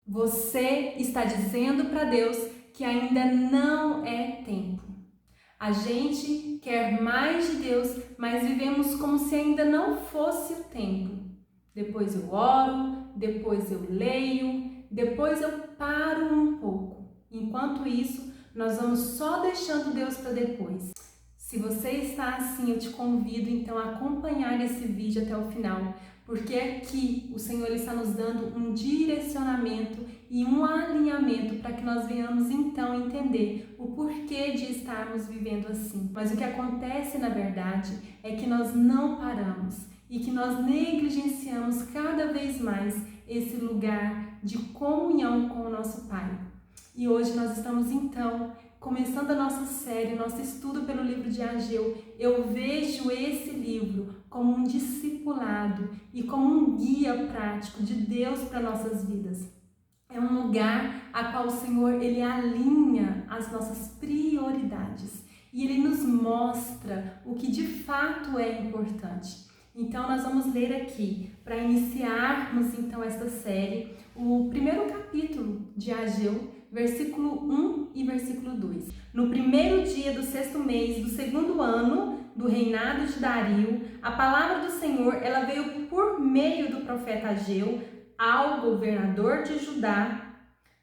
Você está dizendo para Deus que ainda não é tempo. A gente quer mais de Deus, mas vivemos como se ainda não fosse o tempo. Depois eu oro, depois eu leio, depois eu paro um pouco. Enquanto isso, nós vamos só deixando Deus para depois. Se você está assim, eu te convido então a acompanhar esse vídeo até o final, porque aqui o Senhor está nos dando um direcionamento e um alinhamento para que nós venhamos então entender o porquê de estarmos vivendo assim. Mas o que acontece na verdade é que nós não paramos e que nós negligenciamos cada vez mais esse lugar de comunhão com o nosso Pai. E hoje nós estamos então começando a nossa série, nosso estudo pelo livro de Ageu. Eu vejo esse livro como um discipulado e como um guia prático de Deus para nossas vidas. É um lugar a qual o Senhor ele alinha as nossas prioridades e ele nos mostra o que de fato é importante. Então nós vamos ler aqui, para iniciarmos então esta série, o primeiro capítulo de Ageu, versículo 1 e versículo 2. No primeiro dia do 6º mês do 2º ano do reinado de Dario, a palavra do Senhor ela veio por meio do profeta Ageu ao governador de Judá,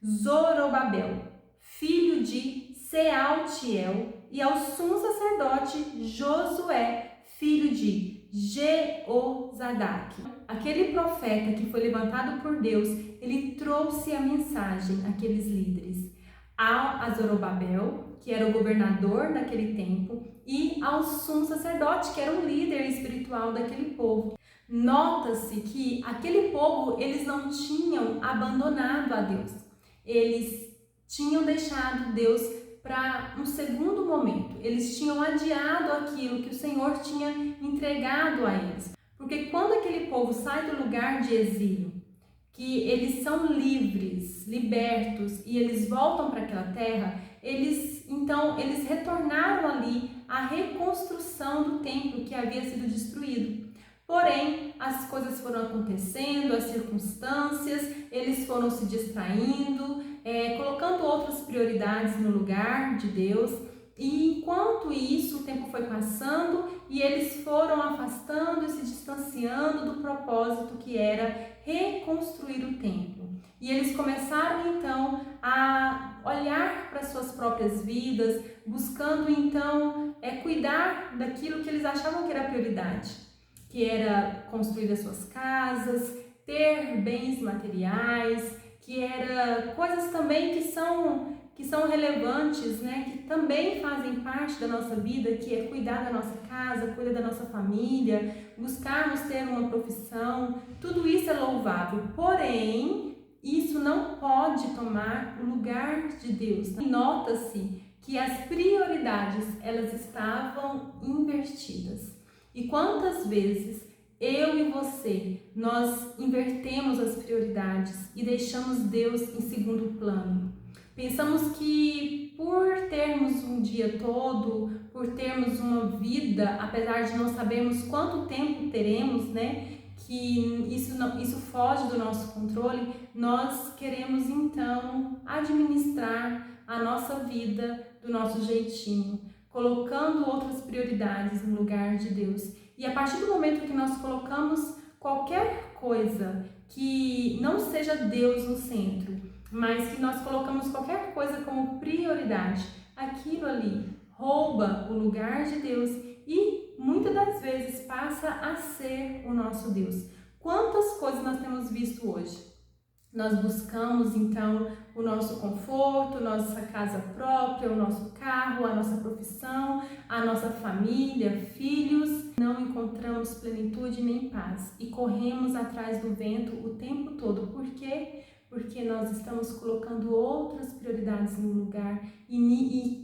Zorobabel, filho de Sealtiel, e ao sumo sacerdote Josué, filho de Jeozadak. Aquele profeta que foi levantado por Deus, ele trouxe a mensagem àqueles líderes, a Zorobabel, que era o governador daquele tempo, e ao sumo sacerdote, que era o líder espiritual daquele povo. Nota-se que aquele povo, eles não tinham abandonado a Deus. Eles tinham deixado Deus para um segundo momento. Eles tinham adiado aquilo que o Senhor tinha entregado a eles. Porque quando aquele povo sai do lugar de exílio, que eles são livres, libertos e eles voltam para aquela terra, eles retornaram ali à reconstrução do templo que havia sido destruído. Porém, as coisas foram acontecendo, as circunstâncias, eles foram se distraindo, colocando outras prioridades no lugar de Deus. E enquanto isso, o tempo foi passando e eles foram afastando e se distanciando do propósito que era reconstruir o templo. E eles começaram então a olhar para suas próprias vidas, buscando então cuidar daquilo que eles achavam que era prioridade, que era construir as suas casas, ter bens materiais, que era coisas também que são relevantes, né? Que também fazem parte da nossa vida, que é cuidar da nossa casa, cuidar da nossa família, buscarmos ter uma profissão. Tudo isso é louvável, porém, isso não pode tomar o lugar de Deus. Nota-se que as prioridades, elas estavam invertidas. E quantas vezes eu e você, nós invertemos as prioridades e deixamos Deus em segundo plano? Pensamos que por termos um dia todo, por termos uma vida, apesar de não sabermos quanto tempo teremos, né, que isso foge do nosso controle, nós queremos então administrar a nossa vida do nosso jeitinho, colocando outras prioridades no lugar de Deus. E a partir do momento que nós colocamos qualquer coisa que não seja Deus no centro, mas que nós colocamos qualquer coisa como prioridade, aquilo ali rouba o lugar de Deus e muitas das vezes passa a ser o nosso Deus. Quantas coisas nós temos visto hoje? Nós buscamos então o nosso conforto, nossa casa própria, o nosso carro, a nossa profissão, a nossa família, filhos. Não encontramos plenitude nem paz e corremos atrás do vento o tempo todo. Por quê? Porque nós estamos colocando outras prioridades no lugar e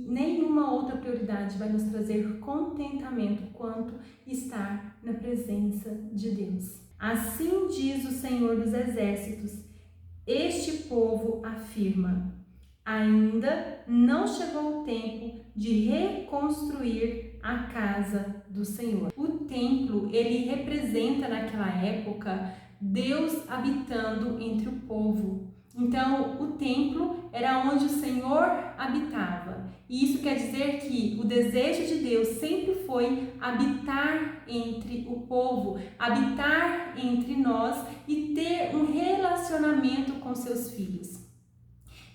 nenhuma outra prioridade vai nos trazer contentamento quanto estar na presença de Deus. Assim diz o Senhor dos Exércitos: este povo afirma: ainda não chegou o tempo de reconstruir a casa do Senhor. O templo, ele representa naquela época Deus habitando entre o povo. Então, o templo era onde o Senhor habitava. E isso quer dizer que o desejo de Deus sempre foi habitar entre o povo, habitar entre nós e ter um relacionamento com seus filhos.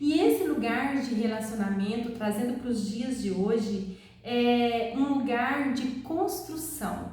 E esse lugar de relacionamento, trazendo para os dias de hoje, é um lugar de construção.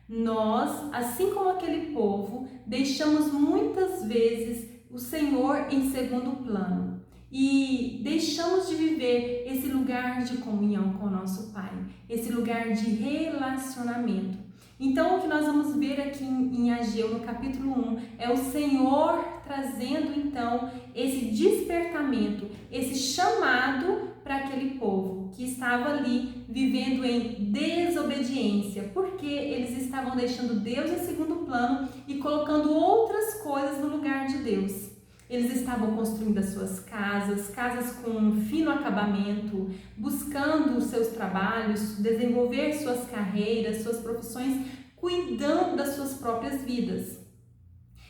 Nós, assim como aquele povo, deixamos muitas vezes o Senhor em segundo plano e deixamos de viver esse lugar de comunhão com o nosso Pai, esse lugar de relacionamento. Então, o que nós vamos ver aqui em Ageu, no capítulo 1, é o Senhor trazendo, então, esse despertamento, esse chamado para aquele povo que estava ali vivendo em desobediência, porque eles estavam deixando Deus em segundo plano e colocando outras coisas no lugar de Deus. Eles estavam construindo as suas casas, casas com fino acabamento, buscando os seus trabalhos, desenvolver suas carreiras, suas profissões, cuidando das suas próprias vidas.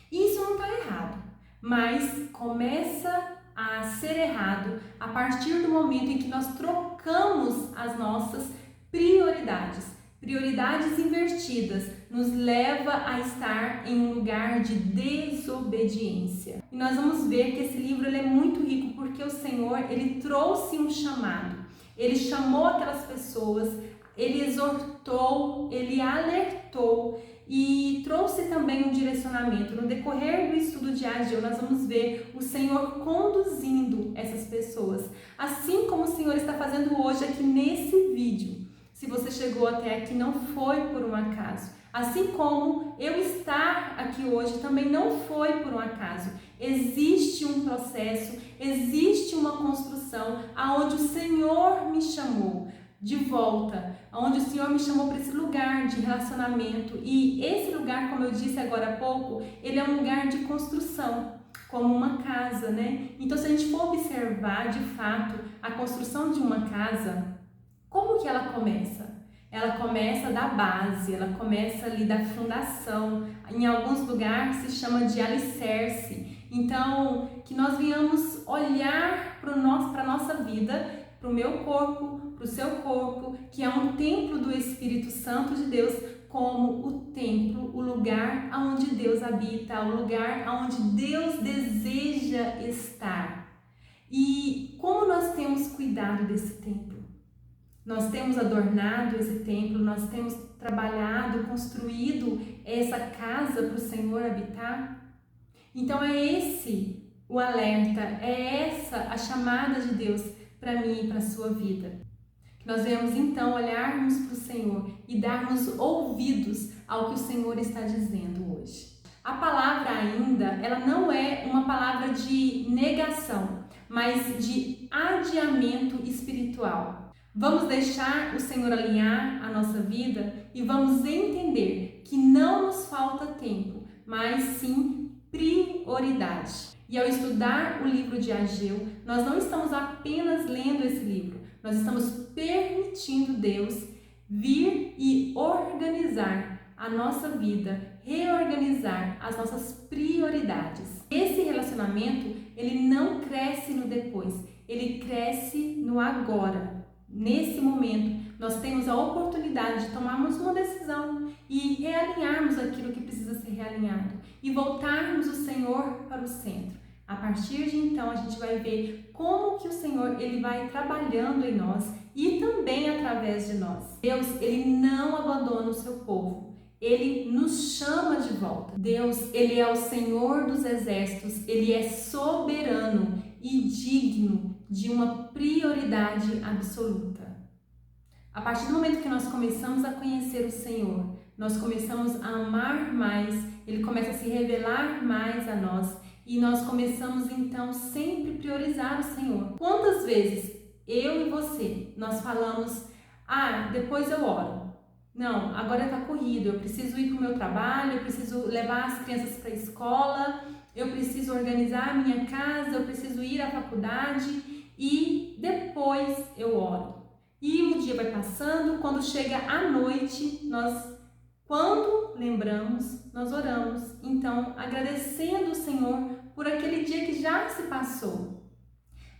E isso não está errado, mas começa a ser errado a partir do momento em que nós trocamos as nossas prioridades. Prioridades invertidas nos leva a estar em um lugar de desobediência. E nós vamos ver que esse livro ele é muito rico porque o Senhor ele trouxe um chamado. Ele chamou aquelas pessoas, ele exortou, ele alertou e trouxe também um direcionamento. No decorrer do estudo de Ageu, nós vamos ver o Senhor conduzindo essas pessoas, assim como o Senhor está fazendo hoje aqui nesse vídeo. Se você chegou até aqui, não foi por um acaso. Assim como eu estar aqui hoje também não foi por um acaso. Existe um processo, existe uma construção aonde o Senhor me chamou de volta, onde o Senhor me chamou para esse lugar de relacionamento. E esse lugar, como eu disse agora há pouco, ele é um lugar de construção, como uma casa, né? Então, se a gente for observar, de fato, a construção de uma casa, como que ela começa? Ela começa da base, ela começa ali da fundação. Em alguns lugares se chama de alicerce. Então, que nós venhamos olhar para a nossa vida, para o meu corpo, para o seu corpo, que é um templo do Espírito Santo de Deus, como o templo, o lugar onde Deus habita, o lugar onde Deus deseja estar. E como nós temos cuidado desse templo? Nós temos adornado esse templo, nós temos trabalhado, construído essa casa para o Senhor habitar. Então é esse o alerta, é essa a chamada de Deus para mim e para a sua vida. Que nós venhamos então olharmos para o Senhor e darmos ouvidos ao que o Senhor está dizendo hoje. A palavra ainda, ela não é uma palavra de negação, mas de adiamento espiritual. Vamos deixar o Senhor alinhar a nossa vida e vamos entender que não nos falta tempo, mas sim prioridade. E ao estudar o livro de Ageu, nós não estamos apenas lendo esse livro, nós estamos permitindo Deus vir e organizar a nossa vida, reorganizar as nossas prioridades. Esse relacionamento, ele não cresce no depois, ele cresce no agora. Nesse momento, nós temos a oportunidade de tomarmos uma decisão e realinharmos aquilo que precisa ser realinhado e voltarmos o Senhor para o centro. A partir de então, a gente vai ver como que o Senhor ele vai trabalhando em nós e também através de nós. Deus, ele não abandona o seu povo. Ele nos chama de volta. Deus, ele é o Senhor dos exércitos, ele é soberano e digno de uma prioridade absoluta. A partir do momento que nós começamos a conhecer o Senhor, nós começamos a amar mais, ele começa a se revelar mais a nós e nós começamos então sempre priorizar o Senhor. Quantas vezes eu e você, nós falamos, depois eu oro. Não, agora está corrido, eu preciso ir para o meu trabalho, eu preciso levar as crianças para a escola, eu preciso organizar a minha casa, eu preciso ir à faculdade e depois eu oro. E o dia vai passando, quando chega a noite, quando lembramos, nós oramos. Então, agradecendo o Senhor por aquele dia que já se passou.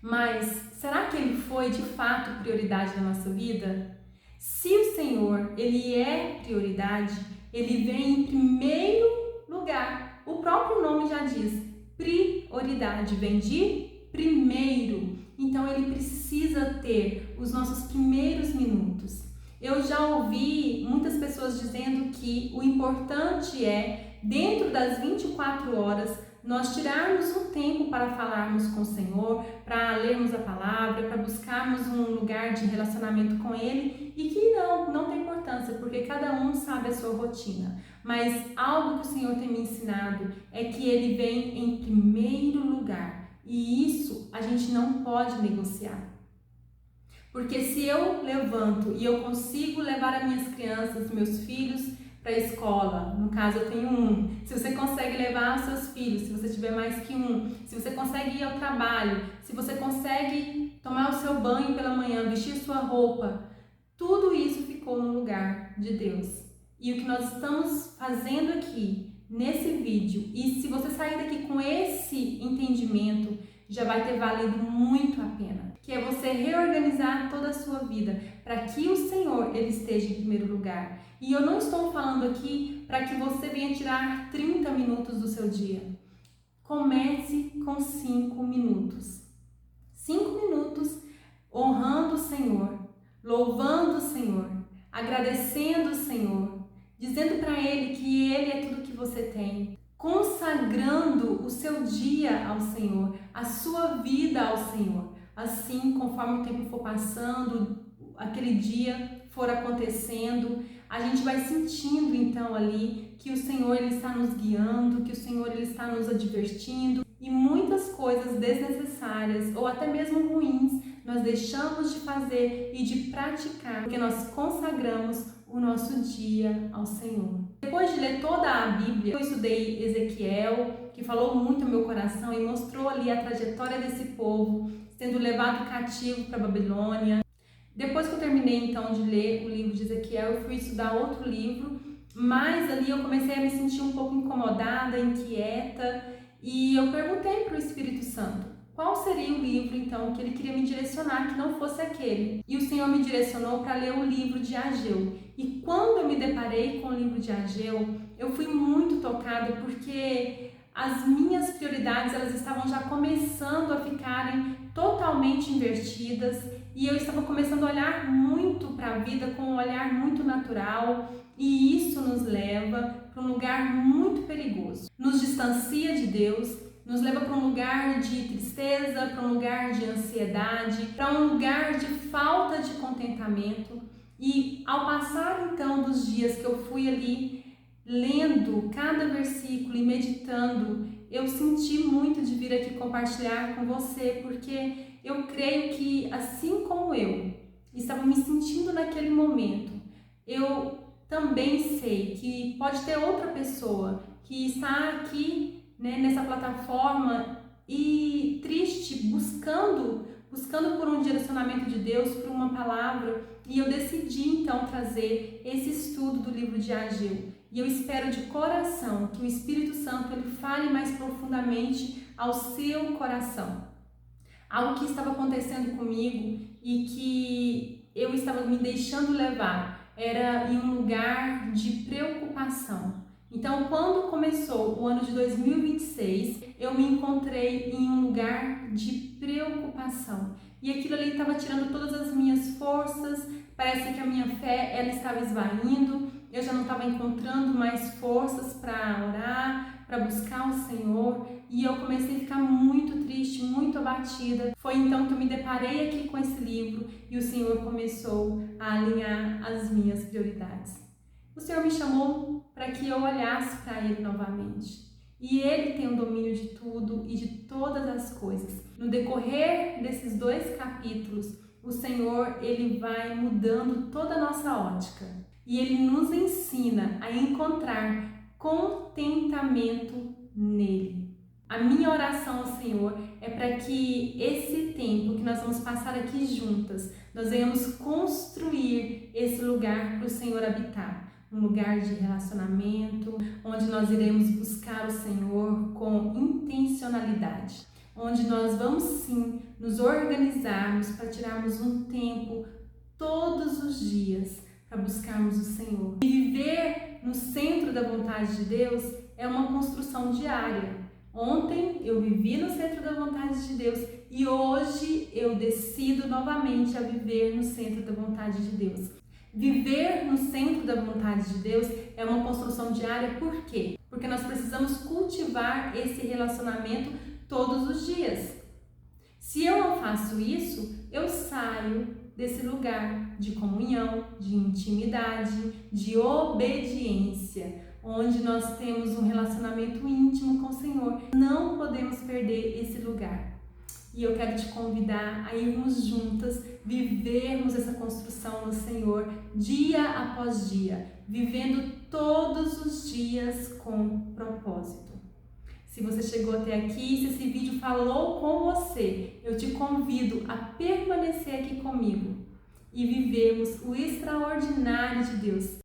Mas será que ele foi de fato prioridade na nossa vida? Se o Senhor, ele é prioridade, ele vem em primeiro lugar. O próprio nome já diz, prioridade, vem de primeiro. Então ele precisa ter os nossos primeiros minutos. Eu já ouvi muitas pessoas dizendo que o importante é, dentro das 24 horas, nós tirarmos um tempo para falarmos com o Senhor, para lermos a palavra, para buscarmos um lugar de relacionamento com Ele, e que não tem importância, porque cada um sabe a sua rotina. Mas algo que o Senhor tem me ensinado é que Ele vem em primeiro lugar, e isso a gente não pode negociar. Porque se eu levanto e eu consigo levar as minhas crianças, meus filhos para a escola, no caso eu tenho um, se você consegue levar os seus filhos, se você tiver mais que um, se você consegue ir ao trabalho, se você consegue tomar o seu banho pela manhã, vestir sua roupa, tudo isso ficou no lugar de Deus. E o que nós estamos fazendo aqui nesse vídeo, e se você sair daqui com esse entendimento, já vai ter valido muito a pena, que é você reorganizar toda a sua vida para que o Senhor ele esteja em primeiro lugar. E eu não estou falando aqui para que você venha tirar 30 minutos do seu dia. Comece com 5 minutos. 5 minutos honrando o Senhor, louvando o Senhor, agradecendo o Senhor, dizendo para Ele que Ele é tudo que você tem, consagrando o seu dia ao Senhor, a sua vida ao Senhor. Assim, conforme o tempo for passando, aquele dia for acontecendo, a gente vai sentindo então ali que o Senhor ele está nos guiando, que o Senhor ele está nos advertindo, e muitas coisas desnecessárias ou até mesmo ruins nós deixamos de fazer e de praticar, porque nós consagramos o nosso dia ao Senhor. Depois de ler toda a Bíblia, eu estudei Ezequiel, que falou muito ao meu coração e mostrou ali a trajetória desse povo, sendo levado cativo para a Babilônia. Depois que eu terminei então de ler o livro de Ezequiel, eu fui estudar outro livro, mas ali eu comecei a me sentir um pouco incomodada, inquieta, e eu perguntei para o Espírito Santo qual seria o livro então que ele queria me direcionar, que não fosse aquele. E o Senhor me direcionou para ler o livro de Ageu. E quando eu me deparei com o livro de Ageu, eu fui muito tocada, porque as minhas prioridades elas estavam já começando a ficarem totalmente invertidas, e eu estava começando a olhar muito para a vida com um olhar muito natural, e isso nos leva para um lugar muito perigoso. Nos distancia de Deus, nos leva para um lugar de tristeza, para um lugar de ansiedade, para um lugar de falta de contentamento. E ao passar então dos dias que eu fui ali lendo cada versículo e meditando, eu senti muito de vir aqui compartilhar com você, porque eu creio que, assim como eu estava me sentindo naquele momento, eu também sei que pode ter outra pessoa que está aqui, nessa plataforma e triste, buscando por um direcionamento de Deus, por uma palavra, e eu decidi então trazer esse estudo do livro de Ageu. E eu espero de coração que o Espírito Santo ele fale mais profundamente ao seu coração. Algo que estava acontecendo comigo e que eu estava me deixando levar era em um lugar de preocupação. Então, quando começou o ano de 2026, eu me encontrei em um lugar de preocupação. E aquilo ali estava tirando todas as minhas forças, parece que a minha fé ela estava esvaindo, eu já não estava encontrando mais forças para orar, para buscar o Senhor, e eu comecei a ficar muito triste, muito abatida. Foi então que eu me deparei aqui com esse livro e o Senhor começou a alinhar as minhas prioridades. O Senhor me chamou para que eu olhasse para Ele novamente. E Ele tem o domínio de tudo e de todas as coisas. No decorrer desses 2 capítulos, o Senhor ele vai mudando toda a nossa ótica. E Ele nos ensina a encontrar contentamento nele. A minha oração ao Senhor é para que esse tempo que nós vamos passar aqui juntas, nós venhamos construir esse lugar para o Senhor habitar. um lugar de relacionamento, onde nós iremos buscar o Senhor com intencionalidade, onde nós vamos sim nos organizarmos para tirarmos um tempo todos os dias para buscarmos o Senhor. E viver no centro da vontade de Deus é uma construção diária. Ontem eu vivi no centro da vontade de Deus e hoje eu decido novamente a viver no centro da vontade de Deus. Viver no centro da vontade de Deus é uma construção diária, por quê? Porque nós precisamos cultivar esse relacionamento todos os dias. Se eu não faço isso, eu saio desse lugar de comunhão, de intimidade, de obediência, onde nós temos um relacionamento íntimo com o Senhor. Não podemos perder esse lugar. E eu quero te convidar a irmos juntas, vivermos essa construção no Senhor dia após dia, vivendo todos os dias com propósito. Se você chegou até aqui, se esse vídeo falou com você, eu te convido a permanecer aqui comigo e vivermos o extraordinário de Deus.